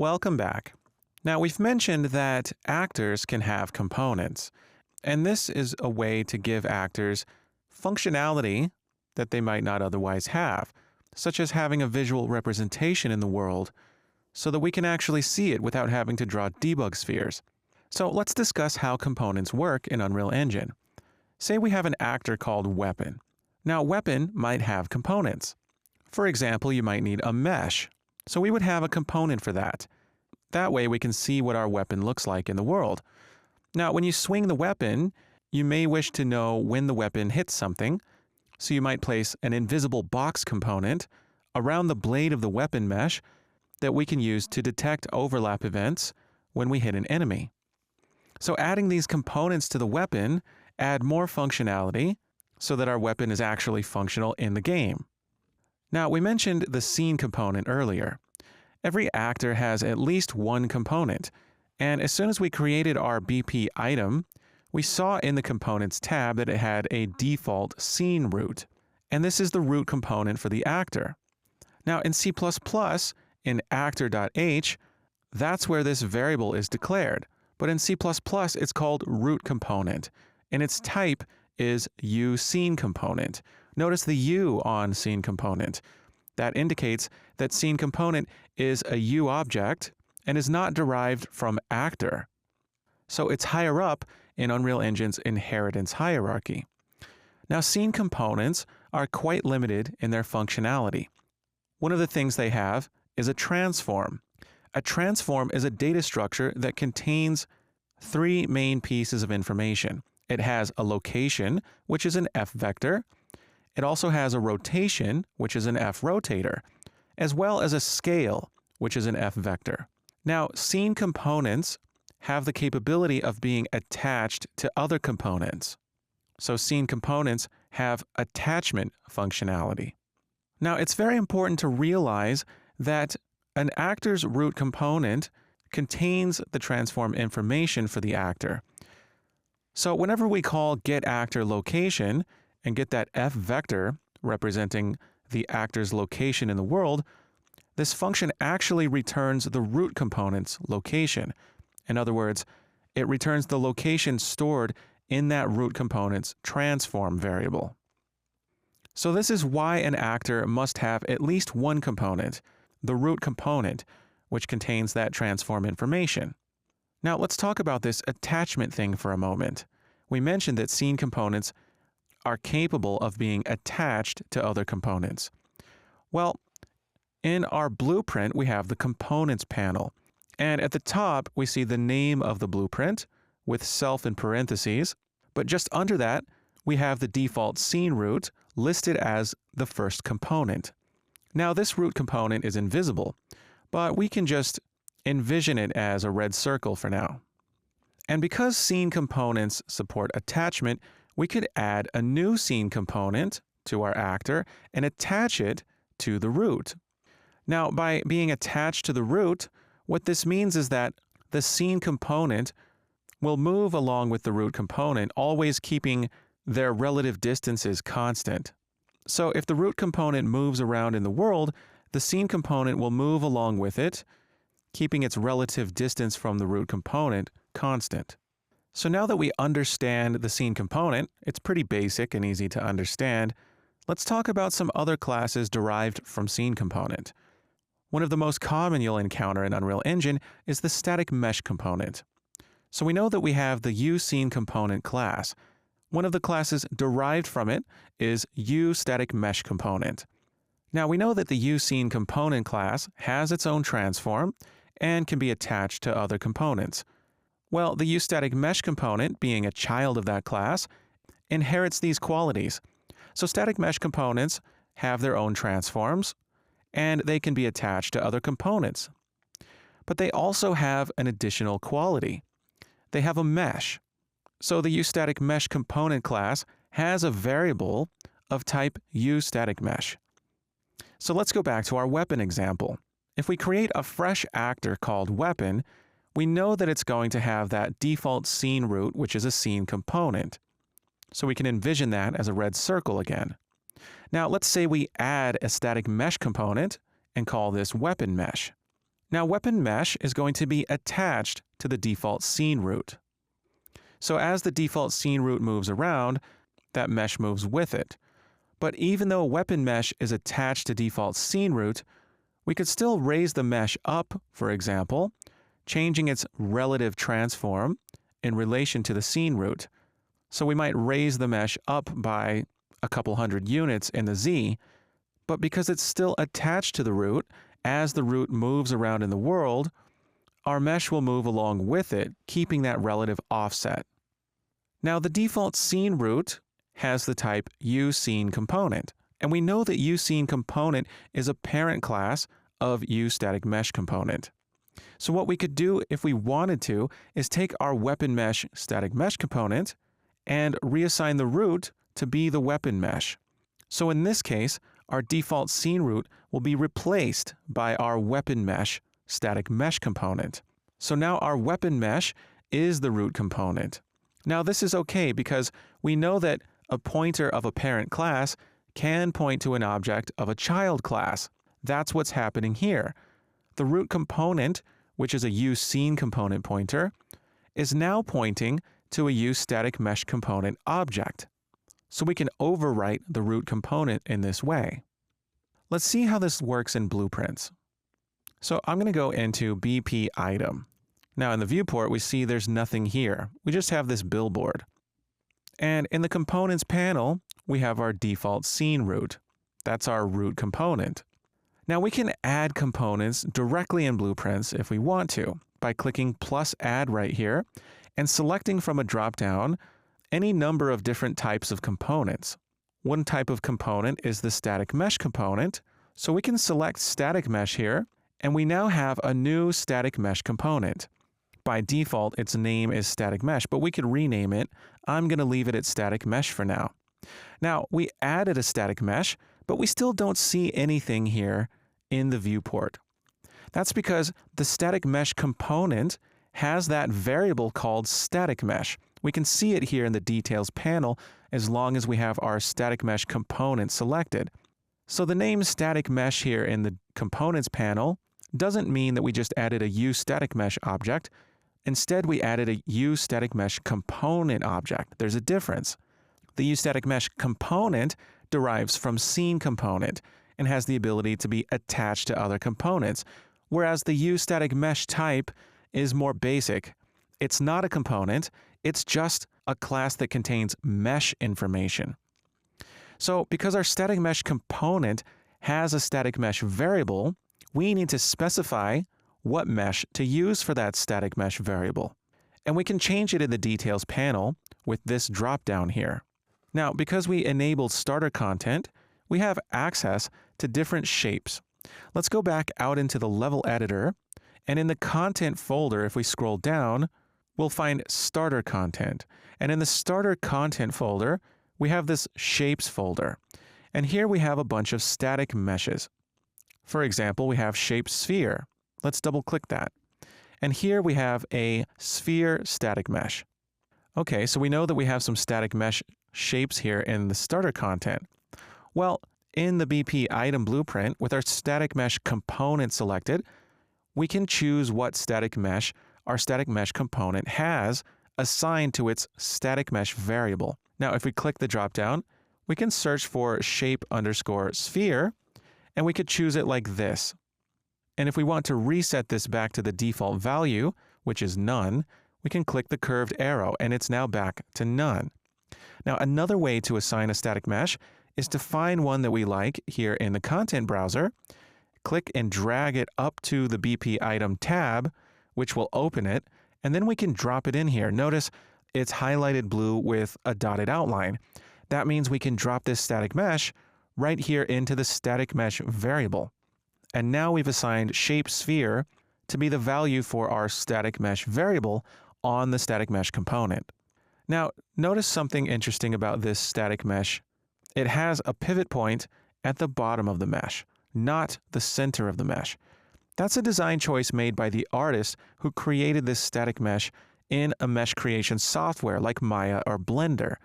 Welcome back. Now, we've mentioned that actors can have components, and this is a way to give actors functionality that they might not otherwise have, such as having a visual representation in the world so that we can actually see it without having to draw debug spheres. So let's discuss how components work in Unreal Engine. Say we have an actor called Weapon. Now, Weapon might have components. For example, you might need a mesh. So we would have a component for that. That way we can see what our weapon looks like in the world. Now, when you swing the weapon, you may wish to know when the weapon hits something. So you might place an invisible box component around the blade of the weapon mesh that we can use to detect overlap events when we hit an enemy. So adding these components to the weapon add more functionality so that our weapon is actually functional in the game. Now, we mentioned the scene component earlier. Every actor has at least one component, and as soon as we created our BP item, we saw in the Components tab that it had a default scene root, and this is the root component for the actor. Now, in C++, in actor.h, that's where this variable is declared, but in C++, it's called root component, and its type is uSceneComponent. Notice the U on SceneComponent. That indicates that SceneComponent is a U object and is not derived from actor. So it's higher up in Unreal Engine's inheritance hierarchy. Now, scene components are quite limited in their functionality. One of the things they have is a transform. A transform is a data structure that contains three main pieces of information. It has a location, which is an F vector. It also has a rotation, which is an F rotator, as well as a scale, which is an F vector. Now, scene components have the capability of being attached to other components. So scene components have attachment functionality. Now, it's very important to realize that an actor's root component contains the transform information for the actor. So whenever we call getActorLocation and get that F vector representing the actor's location in the world, this function actually returns the root component's location. In other words, it returns the location stored in that root component's transform variable. So this is why an actor must have at least one component, the root component, which contains that transform information. Now let's talk about this attachment thing for a moment. We mentioned that scene components are capable of being attached to other components. Well, in our blueprint, we have the Components panel. And at the top, we see the name of the blueprint with self in parentheses. But just under that, we have the default scene root listed as the first component. Now, this root component is invisible, but we can just envision it as a red circle for now. And because scene components support attachment, we could add a new scene component to our actor and attach it to the root. Now, by being attached to the root, what this means is that the scene component will move along with the root component, always keeping their relative distances constant. So if the root component moves around in the world, the scene component will move along with it, keeping its relative distance from the root component constant. So now that we understand the scene component, it's pretty basic and easy to understand. Let's talk about some other classes derived from scene component. One of the most common you'll encounter in Unreal Engine is the static mesh component. So we know that we have the uSceneComponent class. One of the classes derived from it is uStaticMeshComponent. Now we know that the uSceneComponent class has its own transform and can be attached to other components. Well, the uStaticMeshComponent, being a child of that class, inherits these qualities. So static mesh components have their own transforms, and they can be attached to other components. But they also have an additional quality. They have a mesh. So the uStaticMeshComponent class has a variable of type uStaticMesh. So let's go back to our weapon example. If we create a fresh actor called Weapon, we know that it's going to have that default scene root, which is a scene component. So we can envision that as a red circle again. Now let's say we add a static mesh component and call this Weapon Mesh. Now, weapon mesh is going to be attached to the default scene root. So as the default scene root moves around, that mesh moves with it. But even though weapon mesh is attached to default scene root, we could still raise the mesh up, for example, changing its relative transform in relation to the scene root. So we might raise the mesh up by a couple hundred units in the Z, but because it's still attached to the root, as the root moves around in the world, our mesh will move along with it, keeping that relative offset. Now, the default scene root has the type uSceneComponent, and we know that uSceneComponent is a parent class of uStaticMeshComponent. So what we could do if we wanted to is take our weapon mesh static mesh component and reassign the root to be the weapon mesh. So in this case, our default scene root will be replaced by our weapon mesh static mesh component. So now our weapon mesh is the root component. Now this is okay because we know that a pointer of a parent class can point to an object of a child class. That's what's happening here. The root component, which is a uSceneComponent pointer, is now pointing to a uStaticMeshComponent object. So we can overwrite the root component in this way. Let's see how this works in blueprints. So I'm going to go into BP item. Now in the viewport, we see there's nothing here. We just have this billboard. And in the components panel, we have our default scene root. That's our root component. Now we can add components directly in blueprints if we want to by clicking plus add right here and selecting from a drop-down any number of different types of components. One type of component is the static mesh component, so we can select static mesh here, and we now have a new static mesh component. By default, its name is static mesh, but we could rename it. I'm going to leave it at static mesh for now. Now, we added a static mesh, but we still don't see anything here in the viewport. That's because the static mesh component has that variable called static mesh. We can see it here in the details panel as long as we have our static mesh component selected. So the name static mesh here in the components panel doesn't mean that we just added a uStaticMesh object. Instead, we added a uStaticMesh component object. There's a difference. The uStaticMesh component derives from SceneComponent and has the ability to be attached to other components, whereas the uStaticMesh type is more basic. It's not a component, it's just a class that contains mesh information. So because our static mesh component has a static mesh variable, we need to specify what mesh to use for that static mesh variable. And we can change it in the details panel with this drop-down here. Now, because we enabled starter content, we have access to different shapes. Let's go back out into the level editor, and in the content folder, if we scroll down, we'll find starter content. And in the starter content folder, we have this shapes folder. And here we have a bunch of static meshes. For example, we have shape sphere. Let's double click that. And here we have a sphere static mesh. Okay, so we know that we have some static mesh shapes here in the starter content. Well, in the BP item blueprint, with our static mesh component selected, we can choose what static mesh our static mesh component has assigned to its static mesh variable. Now, if we click the dropdown, we can search for shape_sphere, and we could choose it like this. And if we want to reset this back to the default value, which is none, we can click the curved arrow, and it's now back to none. Now, another way to assign a static mesh is to find one that we like here in the content browser, click and drag it up to the BP item tab, which will open it, and then we can drop it in here. Notice it's highlighted blue with a dotted outline. That means we can drop this static mesh right here into the static mesh variable. And now we've assigned shape sphere to be the value for our static mesh variable on the static mesh component. Now, notice something interesting about this static mesh. It has a pivot point at the bottom of the mesh, not the center of the mesh. That's a design choice made by the artist who created this static mesh in a mesh creation software like Maya or Blender.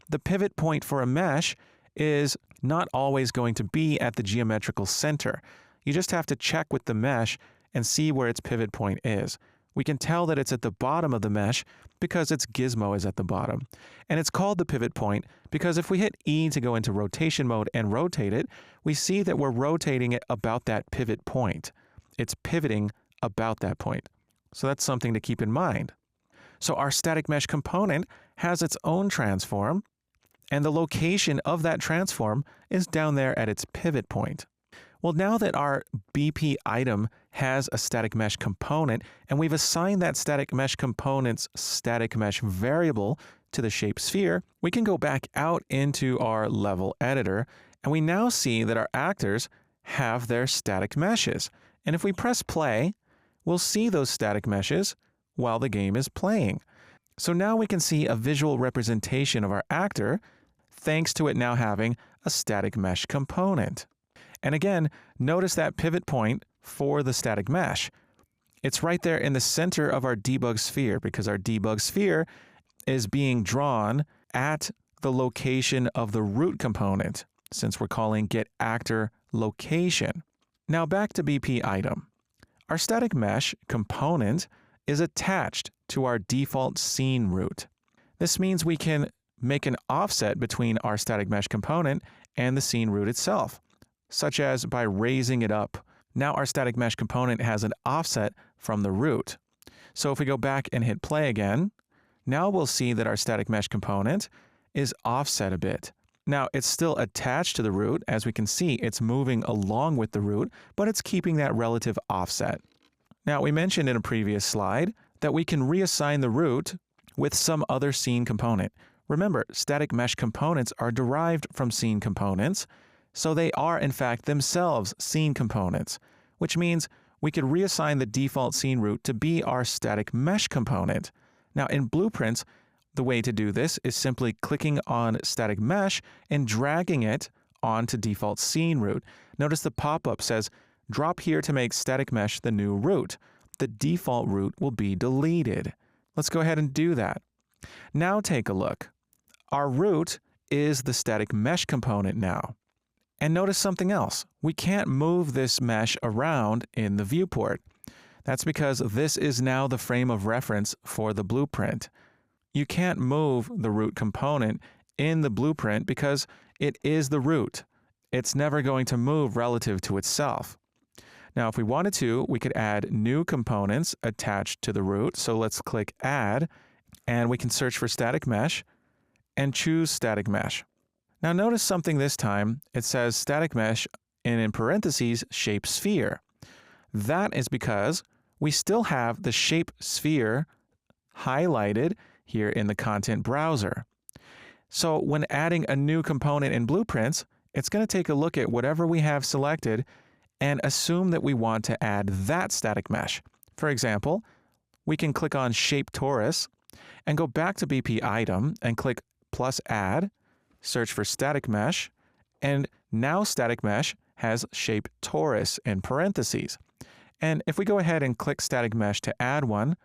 The pivot point for a mesh is not always going to be at the geometrical center. You just have to check with the mesh and see where its pivot point is. We can tell that it's at the bottom of the mesh because its gizmo is at the bottom. And it's called the pivot point because if we hit E to go into rotation mode and rotate it, we see that we're rotating it about that pivot point. It's pivoting about that point. So that's something to keep in mind. So our static mesh component has its own transform, and the location of that transform is down there at its pivot point. Well, now that our BP item has a static mesh component, and we've assigned that static mesh component's static mesh variable to the shape sphere, we can go back out into our level editor, and we now see that our actors have their static meshes. And if we press play, we'll see those static meshes while the game is playing. So now we can see a visual representation of our actor thanks to it now having a static mesh component. And again, notice that pivot point for the static mesh. It's right there in the center of our debug sphere because our debug sphere is being drawn at the location of the root component since we're calling getActorLocation. Now back to BP item. Our static mesh component is attached to our default scene root. This means we can make an offset between our static mesh component and the scene root itself, such as by raising it up. Now our static mesh component has an offset from the root. So if we go back and hit play again, now we'll see that our static mesh component is offset a bit. Now it's still attached to the root. As we can see, it's moving along with the root, but it's keeping that relative offset. Now we mentioned in a previous slide that we can reassign the root with some other scene component. Remember, static mesh components are derived from scene components, so they are in fact themselves scene components, which means we could reassign the default scene root to be our static mesh component. Now in Blueprints, the way to do this is simply clicking on static mesh and dragging it onto default scene root. Notice the pop-up says, drop here to make static mesh the new root. The default root will be deleted. Let's go ahead and do that. Now take a look. Our root is the static mesh component now. And notice something else. We can't move this mesh around in the viewport. That's because this is now the frame of reference for the blueprint. You can't move the root component in the blueprint because it is the root. It's never going to move relative to itself. Now, if we wanted to, we could add new components attached to the root. So let's click Add, and we can search for static mesh and choose static mesh. Now notice something this time. It says static mesh and in parentheses shape sphere. That is because we still have the shape sphere highlighted here in the content browser. So when adding a new component in Blueprints, it's going to take a look at whatever we have selected and assume that we want to add that static mesh. For example, we can click on Shape Torus and go back to BP item and click plus add, search for static mesh, and now static mesh has shape torus in parentheses. And if we go ahead and click static mesh to add one,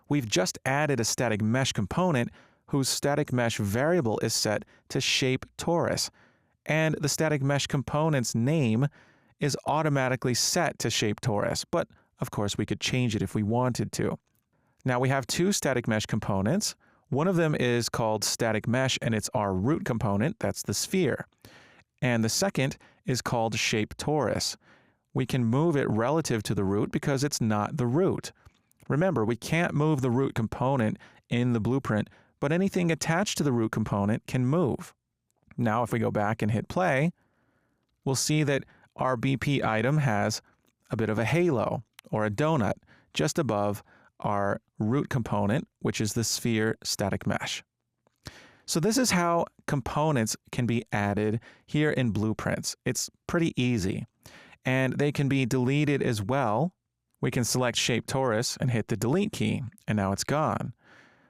we've just added a static mesh component whose static mesh variable is set to shape torus. And the static mesh component's name is automatically set to shape torus, but of course we could change it if we wanted to. Now we have two static mesh components. One of them is called static mesh and it's our root component, that's the sphere. And the second is called shape torus. We can move it relative to the root because it's not the root. Remember, we can't move the root component in the blueprint, but anything attached to the root component can move. Now if we go back and hit play, we'll see that our BP item has a bit of a halo or a donut just above our root component, which is the sphere static mesh. So this is how components can be added here in Blueprints. It's pretty easy. And they can be deleted as well. We can select Shape Torus and hit the delete key, and now it's gone.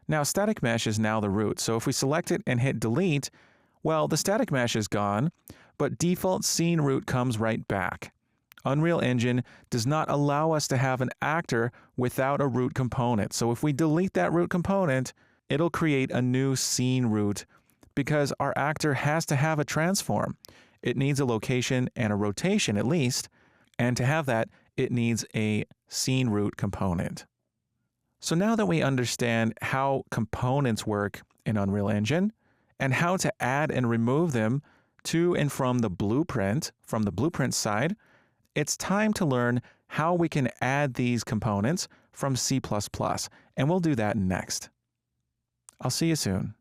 Now static mesh is now the root, so if we select it and hit delete, well, the static mesh is gone, but default scene root comes right back. Unreal Engine does not allow us to have an actor without a root component. So if we delete that root component, it'll create a new scene root because our actor has to have a transform. It needs a location and a rotation at least, and to have that, it needs a scene root component. So now that we understand how components work in Unreal Engine and how to add and remove them to and from the blueprint side, it's time to learn how we can add these components from C++, and we'll do that next. I'll see you soon.